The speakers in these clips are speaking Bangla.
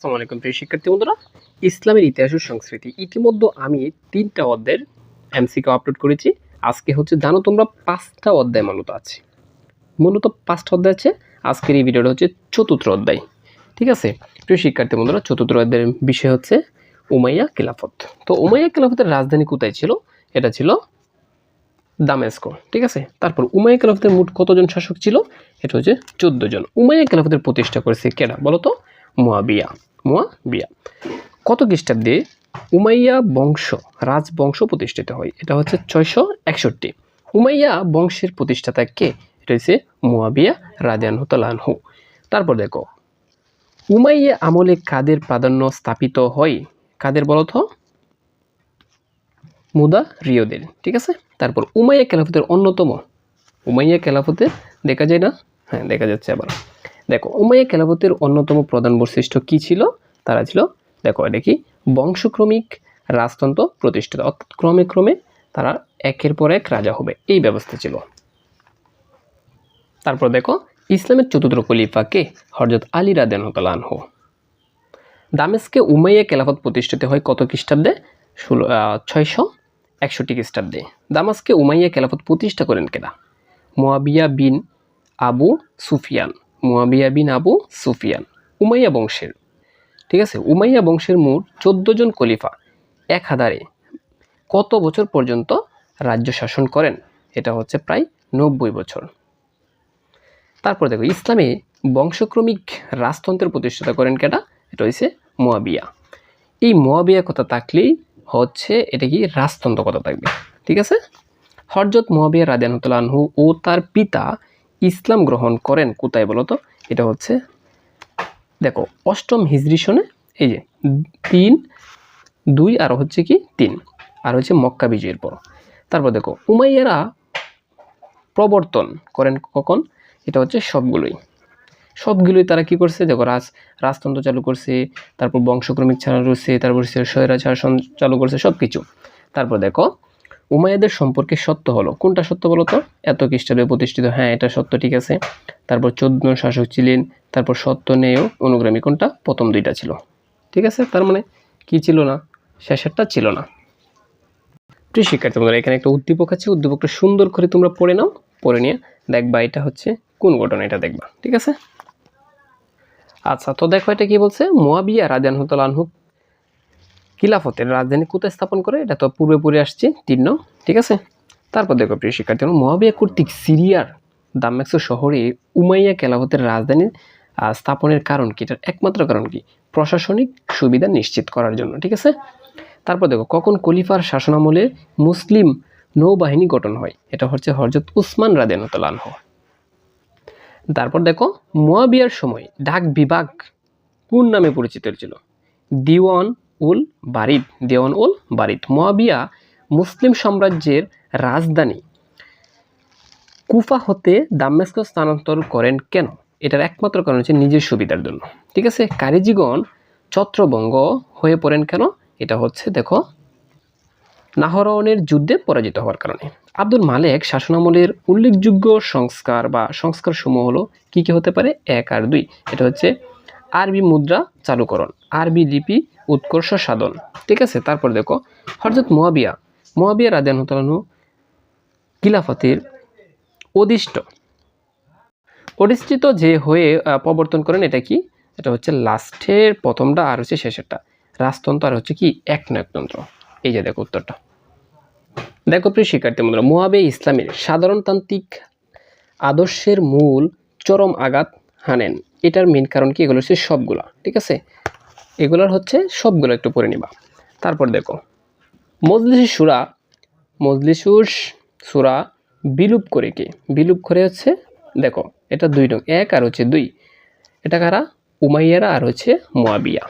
আসসালামু আলাইকুম প্রিয় শিক্ষার্থী বন্ধুরা, ইসলামের ইতিহাস ও সংস্কৃতি ইতিমধ্যে আমি 3টা অধ্যায়ের এমসিকিউ আপলোড করেছি। আজকে হচ্ছে জানো তোমরা 5টা অধ্যায় মূলত 5টা অধ্যায় আছে। আজকের এই ভিডিওটা হচ্ছে 4র্থ অধ্যায়। ঠিক আছে প্রিয় শিক্ষার্থী বন্ধুরা, 4র্থ অধ্যায়ের বিষয় হচ্ছে উমাইয়া খিলাফত। তো উমাইয়া খিলাফতের রাজধানী কোথায় ছিল? এটা ছিল দামেস্ক। ঠিক আছে, তারপর উমাইয়া খিলাফতের মোট কতজন শাসক ছিল? এটা হচ্ছে 14 জন। উমাইয়া খিলাফতের প্রতিষ্ঠা করেছে কেডা বলো তো? মুয়াবিয়া। কত খ্রিস্টাব্দে উমাইয়া রাজবংশ প্রতিষ্ঠিত হয়? এটা হচ্ছে 661। উমাইয়া বংশের প্রতিষ্ঠাতা কে? এটা হচ্ছে মুয়াবিয়া রাদিয়াল্লাহু তাআলা আনহু। তারপর দেখো, উমাইয়া আমলে কাদের প্রাধান্য স্থাপিত হয়? কাদের বলতো? মুদারিয়দের। ঠিক আছে, তারপর উমাইয়া খেলাফতের উমাইয়া খেলাফতে দেখা যায় না? হ্যাঁ, দেখা যাচ্ছে। আবার দেখো, উমাইয়া খেলাফতের অন্যতম প্রধান বৈশিষ্ট্য কি ছিল? তারা ছিল, দেখো এটা কি, বংশক্রমিক রাজতন্ত্র প্রতিষ্ঠিত, অর্থাৎ ক্রমে ক্রমে তারা একের পর এক রাজা হবে, এই ব্যবস্থা ছিল। তারপর দেখো, ইসলামের 4র্থ খলিফা কে? হযরত আলী রাদিয়াল্লাহু তাআলা আনহু। দামেস্কে উমাইয়া খেলাফত প্রতিষ্ঠিত হয় কত খ্রিস্টাব্দে? 661 খ্রিস্টাব্দে। দামেস্কে উমাইয়া খেলাফত প্রতিষ্ঠা করেন কেনা? মুয়াবিয়া বিন আবু সুফিয়ান। উমাইয়া বংশের। ঠিক আছে, উমাইয়া বংশের মোট 14 জন খলিফা একাধারে কত বছর পর্যন্ত রাজ্য শাসন করেন? এটা হচ্ছে প্রায় 90 বছর। তারপর দেখো, ইসলামে বংশক্রমিক রাজতন্ত্রের প্রতিষ্ঠাতা করেন কেটা? এটা হচ্ছে মুয়াবিয়া। এই মুয়াবিয়া কথা থাকলেই হচ্ছে এটা কি রাজতন্ত্র কথা থাকবে। ঠিক আছে, হযরত মুয়াবিয়া রাদিয়াল্লাহু তাআলা আনহু ও তার পিতা ইসলাম গ্রহণ করেন কোথায় বলো তো? এটা হচ্ছে দেখো 8ম হিজরি সনে, এই যে 2 আর হচ্ছে কি 3 আর হচ্ছে মক্কা বিজয়ের পর। তারপর দেখো, উমাইয়ারা প্রবর্তন করেন কখন? এটা হচ্ছে সবগুলোই তারা কি করছে? দেখো, রাজতন্ত্র চালু করছে, তারপর বংশক্রমিক চালু করছে, তারপর স্বৈরাচার চালু করছে, সব কিছু। তারপর দেখো, উমাইয়াদের সম্পর্কে সত্য হলো কোনটা? সত্য বলো তো? এত খ্রিস্টাব্দে প্রতিষ্ঠিত, হ্যাঁ এটা সত্য। ঠিক আছে, তারপর 14 শাসক ছিলেন, তারপর সত্য ন্যায় অনুগামী কোনটা? প্রথম 2টা ছিল। ঠিক আছে, তার মানে কি ছিল না? শেষেরটা ছিল না। প্রিয় শিক্ষার্থী বন্ধুরা, এখানে একটা উদ্দীপক আছে, উদ্দীপকটা সুন্দর করে তোমরা পড়ে নাও, পড়ে নিয়ে দেখবা এটা হচ্ছে কোন ঘটনা, এটা দেখবা। ঠিক আছে, আচ্ছা, তো দেখো এটা কি বলছে? মুয়াবিয়া রাদিয়াল্লাহু তাআলা আনহু খিলাফতের রাজধানী কোথায় স্থাপন করে? এটা তো পূর্বে পড়ে আসছে 3। ঠিক আছে, তারপর দেখো প্রিয় শিক্ষার্থী, মুয়াবিয়া কর্তৃক সিরিয়ার দামেস্ক শহরে উমাইয়া খেলাফতের রাজধানী স্থাপনের কারণ কি? এটার একমাত্র কারণ কি? প্রশাসনিক সুবিধা নিশ্চিত করার জন্য। ঠিক আছে, তারপর দেখো, কখন খলিফার শাসনামলে মুসলিম নৌবাহিনী গঠন হয়? এটা হচ্ছে হযরত উসমান রাদিয়াল্লাহু তাআলা আনহু। তারপর দেখো, মুয়াবিয়ার সময় ডাক বিভাগ কোন নামে পরিচিত ছিল? দিওয়ান উল বারিদ। মুয়াবিয়া মুসলিম সাম্রাজ্যের রাজধানী কুফা হতে দামেস্ক স্থানান্তর করেন কেন? এটার একমাত্র কারণ হচ্ছে নিজের সুবিধার জন্য। ঠিক আছে, কারিজিগণ ছত্রভঙ্গ হয়ে পড়েন কেন? এটা হচ্ছে দেখো, নাহরাওনের যুদ্ধে পরাজিত হওয়ার কারণে। আব্দুল মালেক শাসনামলের উল্লেখযোগ্য সংস্কার সমূহ হলো কি কি হতে পারে? 1 আর 2। এটা হচ্ছে আরবি মুদ্রা চালুকরণ, আরবি লিপি উৎকর্ষ সাধন। ঠিক আছে, তারপর দেখো, হযরত মুয়াবিয়া রাদিয়াল্লাহু তাআলা আনহু খিলাফতের অধিষ্ঠিত যে হয়ে প্রবর্তন করেন, এটা কি? এটা হচ্ছে লাস্টের প্রথমটা আর হচ্ছে শেষেরটা, রাজতন্ত্র আর হচ্ছে কি একনায়কতন্ত্র। এই যে দেখো উত্তরটা। দেখো প্রিয় শিক্ষার্থী বন্ধুরা, মুয়াবিয়া ইসলামের সাধারণতান্ত্রিক আদর্শের মূল চরম আঘাত হানেন। এটার মেন কারণ কি? এগুলো হচ্ছে সবগুলা। ঠিক আছে, এগুলোর হচ্ছে সবগুলো একটু পড়ে নিবা। তারপর দেখো, মজলিসুস সূরা বিলুপ করে কে? বিলুপ করে হচ্ছে দেখো, এটা 2 নং, 1 আর হচ্ছে 2। এটা কারা? উমাইয়ারা আর হচ্ছে মুয়াবিয়া।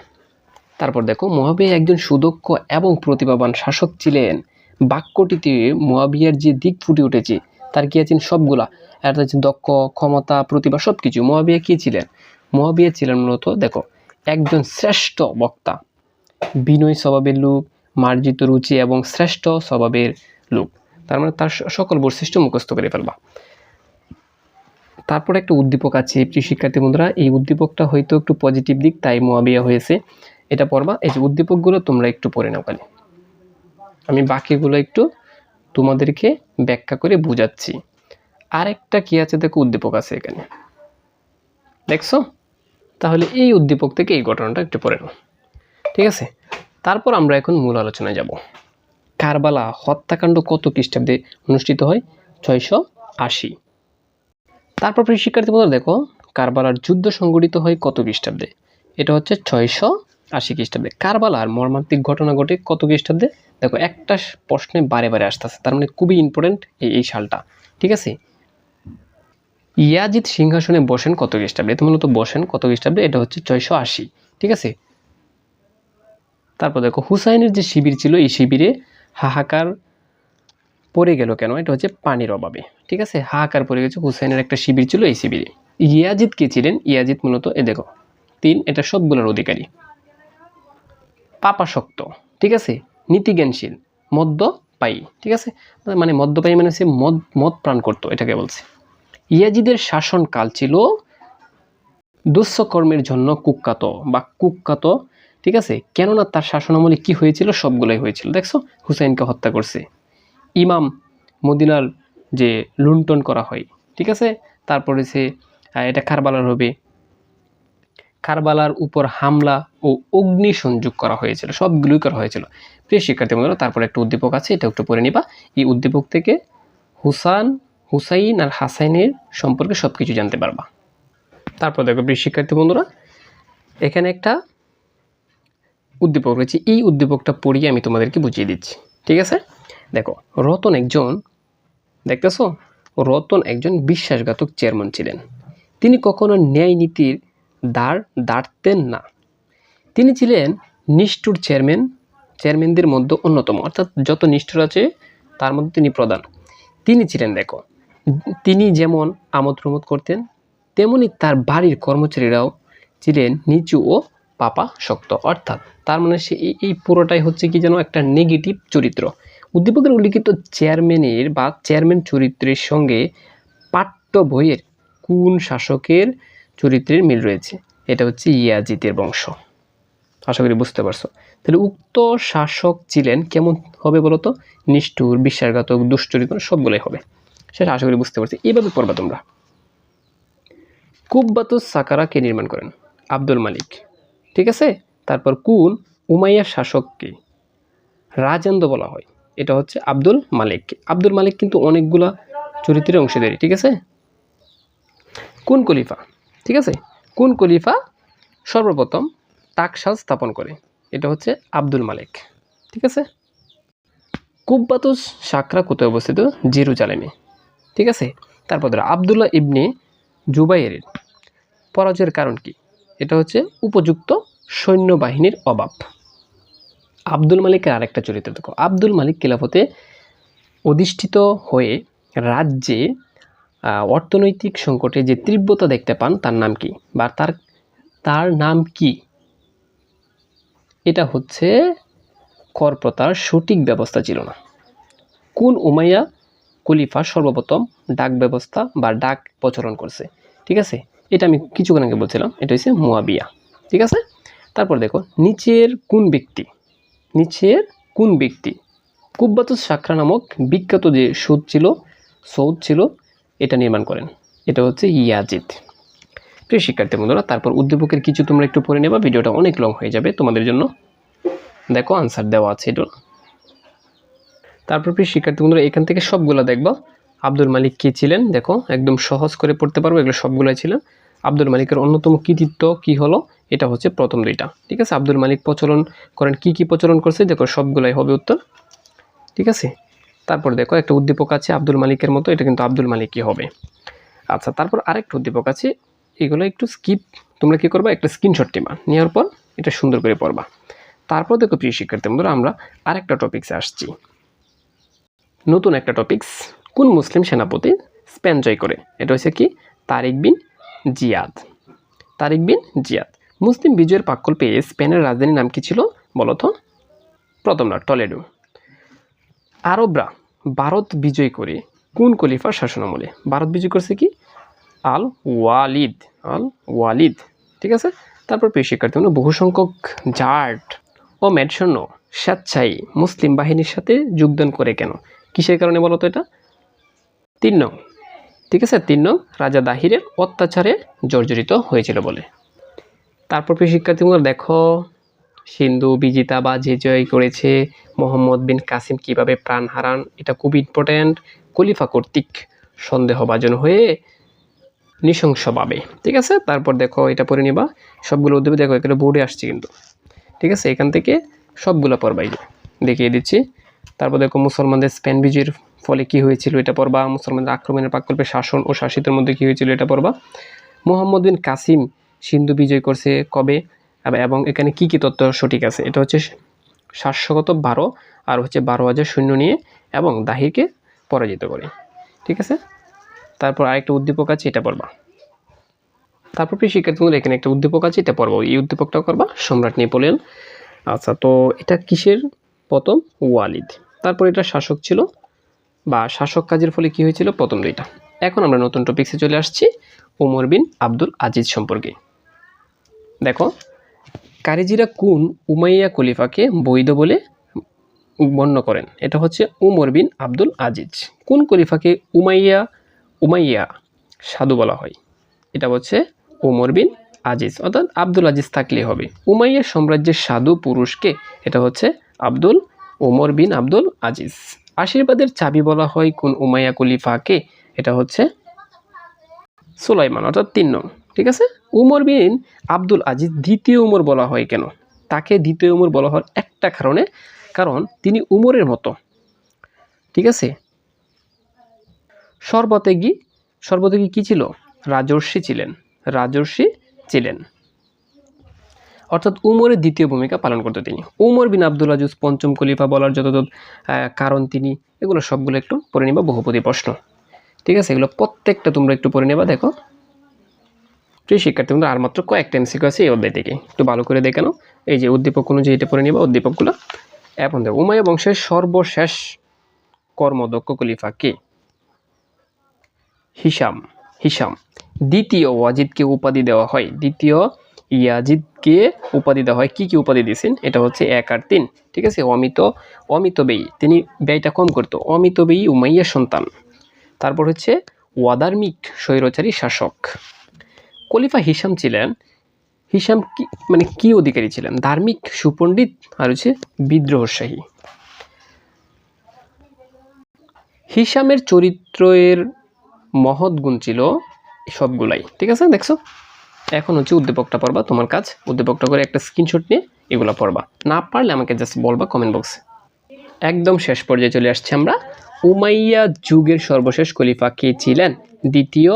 তারপর দেখো, মুয়াবিয়া একজন সুদক্ষ এবং প্রতিভাবান শাসক ছিলেন। বাক্যটিতে মুয়াবিয়ার যে দিক ফুটে উঠেছে তার কি আছেন? সবগুলা। এটা হচ্ছে দক্ষ, ক্ষমতা, প্রতিভা, সবকিছু। মুয়াবিয়া কি ছিলেন? মুয়াবিয়া ছিলেন মূলত দেখো একজন শ্রেষ্ঠ বক্তা, বিনয় স্বভাবের লোক, মার্জিত রুচি এবং শ্রেষ্ঠ স্বভাবের লোক। তার মানে তার সকল বৈশিষ্ট্য মুখস্থ করে ফেলবা। তারপর একটা উদ্দীপক আছে প্রিয় শিক্ষার্থী বন্ধুরা, এই উদ্দীপকটা হয়তো একটু পজিটিভ দিক, তাই মুয়াবিয়া হয়েছে, এটা পড়বা। এই যে উদ্দীপকগুলো তোমরা একটু পড়ে নাও খালি, আমি বাকিগুলো একটু তোমাদেরকে ব্যাখ্যা করে বুঝাচ্ছি। আরেকটা কি আছে দেখো, উদ্দীপক আছে এখানে, দেখছো? তাহলে এই উদ্দীপক থেকে এই ঘটনাটা একটু পড়ে নাও, ঠিক আছে? তারপর আমরা এখন মূল আলোচনায় যাব। কারবালা হত্যাকাণ্ড কত খ্রিস্টাব্দে অনুষ্ঠিত হয়? 680। তারপর প্রিয় শিক্ষার্থী বন্ধুরা দেখো, কারবালার যুদ্ধ সংঘটিত হয় কত খ্রিস্টাব্দে? এটা হচ্ছে 680 খ্রিস্টাব্দে। কারবালার মর্মান্তিক ঘটনা ঘটে কত খ্রিস্টাব্দে? দেখো একটা প্রশ্নে বারে বারে আসতেছে, তার মানে খুবই ইম্পর্টেন্ট এই সালটা, ঠিক আছে? ইয়াজিদ সিংহাসনে বসেন কত খ্রিস্টাব্দে? এটা মূলত বসেন কত খ্রিস্টাব্দে? এটা হচ্ছে 680, ঠিক আছে? তারপর দেখো, হুসাইনের যে শিবির ছিল, এই শিবিরে হাহাকার পড়ে গেল কেন? এটা হচ্ছে পানির অভাবে, ঠিক আছে? হাহাকার পড়ে গেছে, হুসাইনের একটা শিবির ছিল, এই শিবিরে। ইয়াজিদ কে ছিলেন? ইয়াজিদ মূলত এ দেখো 3, এটা সবগুলোর অধিকারী, পাপাসক্ত, ঠিক আছে? নীতিজ্ঞানশীল, মদ্যপায়ী, ঠিক আছে? মানে মদ্যপায়ী মানে সে মদ পান করতো, এটাকে বলছে। ইয়াজিদের শাসনকাল ছিল দুঃস্বকর্মের জন্য কুখ্যাত, ঠিক আছে? কেননা তার শাসনামলে কি হয়েছিল? সবগুলাই হয়েছিল। দেখছো, হুসাইনকে হত্যা করছে, ইমাম মদিনার যে লুণ্ঠন করা হয়, ঠিক আছে? তারপরে সে এটা কারবালার হবে, কারবালার উপর হামলা ও অগ্নি সংযোগ করা হয়েছিল, সবগুলোই করা হয়েছিল। প্রিয় শিক্ষার্থী বন্ধুরা, তারপর একটা উদ্দীপক আছে, এটা একটু পড়ে নিবা। এই উদ্দীপক থেকে হুসাইন আর হাসাইনের সম্পর্কে সবকিছু জানতে পারবা। তারপর দেখো প্রিয় শিক্ষার্থী বন্ধুরা, এখানে একটা উদ্দীপক রয়েছে, এই উদ্দীপকটা পড়িয়ে আমি তোমাদেরকে বুঝিয়ে দিচ্ছি, ঠিক আছে? দেখো, রতন একজন বিশ্বাসঘাতক চেয়ারম্যান ছিলেন। তিনি কখনো ন্যায় নীতির দাঁড়তেন না। তিনি ছিলেন নিষ্ঠুর চেয়ারম্যানদের মধ্যে অন্যতম, অর্থাৎ যত নিষ্ঠুর আছে তার মধ্যে তিনি প্রধান। তিনি ছিলেন, দেখো, তিনি যেমন আমোদ প্রমোদ করতেন, তেমনি তার বাড়ির কর্মচারীরাও ছিলেন নিচু ও পাপাসক্ত। অর্থাৎ তার মানে সে এই পুরোটাই হচ্ছে কি যেন একটা নেগেটিভ চরিত্র। উদ্দীপকের উল্লিখিত চেয়ারম্যান চরিত্রের সঙ্গে পাঠ্য বইয়ের কোন শাসকের চরিত্রের মিল রয়েছে? এটা হচ্ছে ইয়াজিদের বংশ। আশা করি বুঝতে পারছো। তাহলে উক্ত শাসক ছিলেন কেমন হবে বলতো? নিষ্ঠুর, বিশ্বাসঘাতক, দুশ্চরিত্র, সবগুলোই হবে, সেটা আশা করি বুঝতে পারছি। এইভাবে পড়বা তোমরা। কুব্বাতুস সাকারা কে নির্মাণ করেন? আব্দুল মালিক, ঠিক আছে? তারপর কোন উমাইয়ার শাসককে রাজেন্দ্র বলা হয়? এটা হচ্ছে আব্দুল মালিক। আব্দুল মালিক কিন্তু অনেকগুলা চরিত্রের অংশীদারি, ঠিক আছে? কোন খলিফা, ঠিক আছে, কোন খলিফা সর্বপ্রথম টাকশাল স্থাপন করে? এটা হচ্ছে আব্দুল মালিক, ঠিক আছে? কুব্বাতুস সাকরা কোথায় অবস্থিত? জেরুজালেমে, ঠিক আছে? তারপর ধরো, আবদুল্লাহ ইবনে জুবাইরের পরাজয়ের কারণ কি? এটা হচ্ছে উপযুক্ত সৈন্যবাহিনীর অভাব। আব্দুল মালিকের আরেকটা চরিত্র দেখো, আব্দুল মালিক খিলাফতে অধিষ্ঠিত হয়ে রাজ্যে অর্থনৈতিক সংকটে যে তীব্রতা দেখতে পান, তার নাম কি? বা তার নাম কি? এটা হচ্ছে করপ্রথার সঠিক ব্যবস্থা ছিল না। কোন উমাইয়া খলিফা সর্বপ্রথম ডাক ব্যবস্থা বা ডাক প্রচলন করছে? ঠিক আছে, এটা আমি কিছুক্ষণ আগে বলছিলাম, এটা হচ্ছে মুয়াবিয়া, ঠিক আছে? তারপর দেখো, নিচের কোন ব্যক্তি কুব্বাতুস সাকরা নামক বিখ্যাত যে সৌধ ছিল এটা নির্মাণ করেন? এটা হচ্ছে ইয়াজিদ। প্রিয় শিক্ষার্থী বন্ধুরা, তারপর উদ্দীপকের কিছু তোমরা একটু পড়ে নেবা, ভিডিওটা অনেক লং হয়ে যাবে তোমাদের জন্য। দেখো, আনসার দেওয়া আছে এটা। তারপর প্রিয় শিক্ষার্থী বন্ধুরা, এখান থেকে সবগুলো দেখবা। আব্দুল মালিক কে ছিলেন? দেখো, একদম সহজ করে পড়তে পারবো, এগুলো সবগুলোই ছিলেন। আব্দুল মালিকের অন্যতম কৃতিত্ব কি হলো? এটা হচ্ছে প্রথম দুইটা, ঠিক আছে? আব্দুল মালিক প্রচলন করেন, কি প্রচলন করছে? দেখো, সবগুলাই হবে উত্তর, ঠিক আছে? তারপর দেখো, একটা উদ্দীপক আছে আব্দুল মালিকের মতো, এটা কিন্তু আব্দুল মালিকই হবে। আচ্ছা, তারপর আরেকটা উদ্দীপক আছে, এগুলো একটু তোমরা কি করবা, একটা স্ক্রিনশট নেওয়ার পর এটা সুন্দর করে পড়বা। তারপর দেখো প্রিয় শিক্ষার্থী বন্ধুরা, আমরা আরেকটা টপিকসে আসছি, নতুন একটা টপিকস। কোন মুসলিম সেনাপতি স্পেন জয় করে? এটা হচ্ছে কি? তারিক বিন জিয়াদ। মুসলিম বিজয়ের প্রাক্কল পেয়ে স্পেনের রাজধানীর নাম কি ছিল বলো তো? প্রথম না, টলেডো। আরবরা ভারত বিজয় করে কোন খলিফার শাসনামলে? ভারত বিজয় করছে কি? আল ওয়ালিদ, আল ওয়ালিদ। ঠিক আছে, তারপর প্রিয় শিক্ষার্থী বন্ধু, বহু সংখ্যক জাট ও মেডসৈন্য স্বেচ্ছায় মুসলিম বাহিনীর সাথে যোগদান করে কেন? কিসের কারণে বলো তো এটা? 3 নং। ঠিক আছে, 3 নং রাজা দাহিরের অত্যাচারে জর্জরিত হয়েছিল বলে। তারপর প্রিয় শিক্ষার্থী বন্ধুরা দেখো, সিন্ধু বিজিতা বা যে জয় করেছে মোহাম্মদ বিন কাসিম কিভাবে প্রাণ হারান, এটা খুব ইম্পর্টেন্ট। খলিফা কর্তৃক সন্দেহভাজন হয়ে নৃশংসভাবে। ঠিক আছে, তারপর দেখো এটা পড়ে নিবা, সবগুলো উদ্যোগে দেখো এখানে বোর্ডে আসছে কিন্তু। ঠিক আছে, এখান থেকে সবগুলো পড়বা, এই যে দেখিয়ে দিচ্ছি। তারপর দেখো মুসলমানদের স্পেন বিজয়ের ফলে কি হয়েছিল, এটা পড়বা। মুসলমানদের আক্রমণের প্রাকল্পে শাসন ও শাসিতের মধ্যে কি হয়েছিল, এটা পড়বা। মোহাম্মদ বিন কাসিম সিন্ধু বিজয় করছে কবে, এবং এখানে কি কি তথ্য সঠিক আছে, এটা হচ্ছে 712 আর হচ্ছে 12,000 সৈন্য নিয়ে এবং দাহিরকে পরাজিত করে। ঠিক আছে, তারপর আরেকটা উদ্দীপক আছে, এটা পড়বা। তারপর প্রিয় শিক্ষার্থীদের এখানে একটা উদ্দীপক আছে, এটা পড়বো। এই উদ্দীপকটা করবা সম্রাট নেপোলিয়ন। আচ্ছা, তো এটা কিসের পতন? ওয়ালিদ। তারপর এটা শাসক ছিল বা শাসক কাজের ফলে কি হয়েছিল, পতন 2টা। এখন আমরা নতুন টপিক্সে চলে আসছি, ওমর বিন আব্দুল আজিজ সম্পর্কে। দেখো, কারিজিরা কোন উমাইয়া খলিফাকে বৈধ বলে গণ্য করেন? এটা হচ্ছে ওমর বিন আব্দুল আজিজ। কোন খলিফাকে উমাইয়া সাধু বলা হয়? এটা হচ্ছে ওমর বিন আজিজ, অর্থাৎ আব্দুল আজিজ থাকলেই হবে। উমাইয়া সাম্রাজ্যের সাধু পুরুষকে? এটা হচ্ছে ওমর বিন আব্দুল আজিজ। আশীর্বাদের চাবি বলা হয় কোন উমাইয়া খলিফাকে? এটা হচ্ছে সুলাইমান, অর্থাৎ 3 নং। ঠিক আছে, উমর বিন আব্দুল আজিজ দ্বিতীয় উমর বলা হয় কেন? তাকে দ্বিতীয় উমর বলা হয় একটা কারণে, কারণ তিনি উমরের মতো, ঠিক আছে, সর্বত্যাগী কি ছিল? রাজর্ষি ছিলেন, অর্থাৎ উমরের দ্বিতীয় ভূমিকা পালন করতে তিনি। উমর বিন আব্দুল আজিজ পঞ্চম খলিফা বলার যতদূর কারণ তিনি, এগুলো সবগুলো একটু পড়ে নিবা, বহুপদী প্রশ্ন। ঠিক আছে, এগুলো প্রত্যেকটা তোমরা একটু পড়ে নেবা। দেখো প্রিয় শিক্ষার্থী বন্ধুরা, আর মাত্র কয়েকটা এমসিকিউ আছে এই অধ্যায় থেকে, একটু ভালো করে দেখে নাও। এই যে উদ্দীপক অনুযায়ী এটা পড়ে নিবা উদ্দীপকগুলো। এখন দেখো, উমাইয়া বংশের সর্বশেষ কর্মদক্ষ খলিফা কে? হিশাম। দ্বিতীয় ওয়াজিদকে উপাধি দেওয়া হয়, দ্বিতীয় ইয়াজিদকে উপাধি দেওয়া হয়। কি কি উপাধি দিয়েছেন? এটা হচ্ছে 1 আর 3। ঠিক আছে, অমিত ব্যয়ী, তিনি ব্যয়টা কম করতো। অমিত ব্যয়ী উমাইয়ার সন্তান। তারপর হচ্ছে ওয়াদার্মিক স্বৈরচারী শাসক। খলিফা হিশাম কি অধিকারী ছিলেন? ধার্মিক, সুপণ্ডিত আর হচ্ছে বিদ্রোহশাহী। হিশামের চরিত্রের মহৎ গুণ ছিল সবগুলাই। ঠিক আছে, দেখছো। এখন হচ্ছে উদ্দীপকটা পড়বা, তোমার কাজ উদ্দীপকটা করে একটা স্ক্রিনশট নিয়ে এগুলো পড়বা। না পারলে আমাকে জাস্ট বলবা কমেন্ট বক্সে। একদম শেষ পর্যায়ে চলে আসছি আমরা। উমাইয়া যুগের সর্বশেষ খলিফা কে ছিলেন? দ্বিতীয়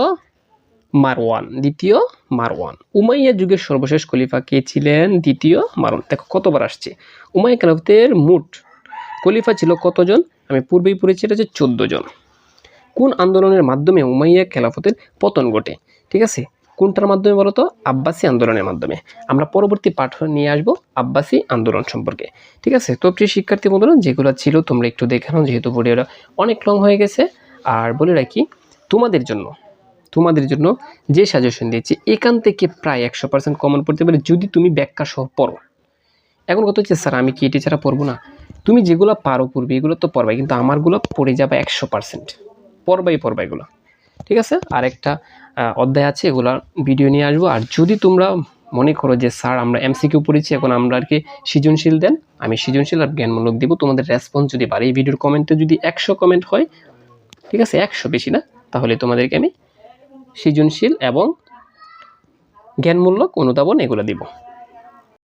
মারওয়ান। উমাইয়া যুগের সর্বশেষ খলিফা কে ছিলেন? দ্বিতীয় মারওয়ান। দেখো কতবার আসছে। উমাইয়া খেলাফতের মোট খলিফা ছিল কতজন? আমি পূর্বেই পড়েছি, এটা হচ্ছে 14 জন। কোন আন্দোলনের মাধ্যমে উমাইয়া খেলাফতের পতন ঘটে? ঠিক আছে, কোনটার মাধ্যমে বলতো? আব্বাসী আন্দোলনের মাধ্যমে। আমরা পরবর্তী পাঠ নিয়ে আসবো আব্বাসী আন্দোলন সম্পর্কে। ঠিক আছে, তো প্রিয় শিক্ষার্থী বন্ধুরা, যেগুলো ছিল তোমরা একটু দেখে নাও, যেহেতু ভিডিওটা অনেক লং হয়ে গেছে। আর বলে রাখি, তোমাদের জন্য যে সাজেশন দিয়েছি এখান থেকে প্রায় 100% কমন পড়তে পারে যদি তুমি ব্যাখ্যা সহ পড়ো। এখন কথা হচ্ছে, স্যার আমি কি এটি ছাড়া পড়বো না? তুমি যেগুলো পারো পড়বে, এগুলো তো পড়বাই, কিন্তু আমারগুলো পড়ে যাবে 100%। পড়বাই এগুলো। ঠিক আছে, আরেকটা অধ্যায় আছে, এগুলো ভিডিও নিয়ে আসবো। আর যদি তোমরা মনে করো যে স্যার আমরা এমসিকিউ পড়েছি, এখন আমরা আর কি সৃজনশীল দেন, আমি সৃজনশীল আর জ্ঞানমূলক দিব। তোমাদের রেসপন্স যদি বাড়ে, এই ভিডিওর কমেন্টে যদি 100 কমেন্ট হয়, ঠিক আছে, 100 বেশি না, তাহলে তোমাদেরকে আমি সৃজনশীল এবং জ্ঞানমূলক অনুধাবন এগুলো দিব।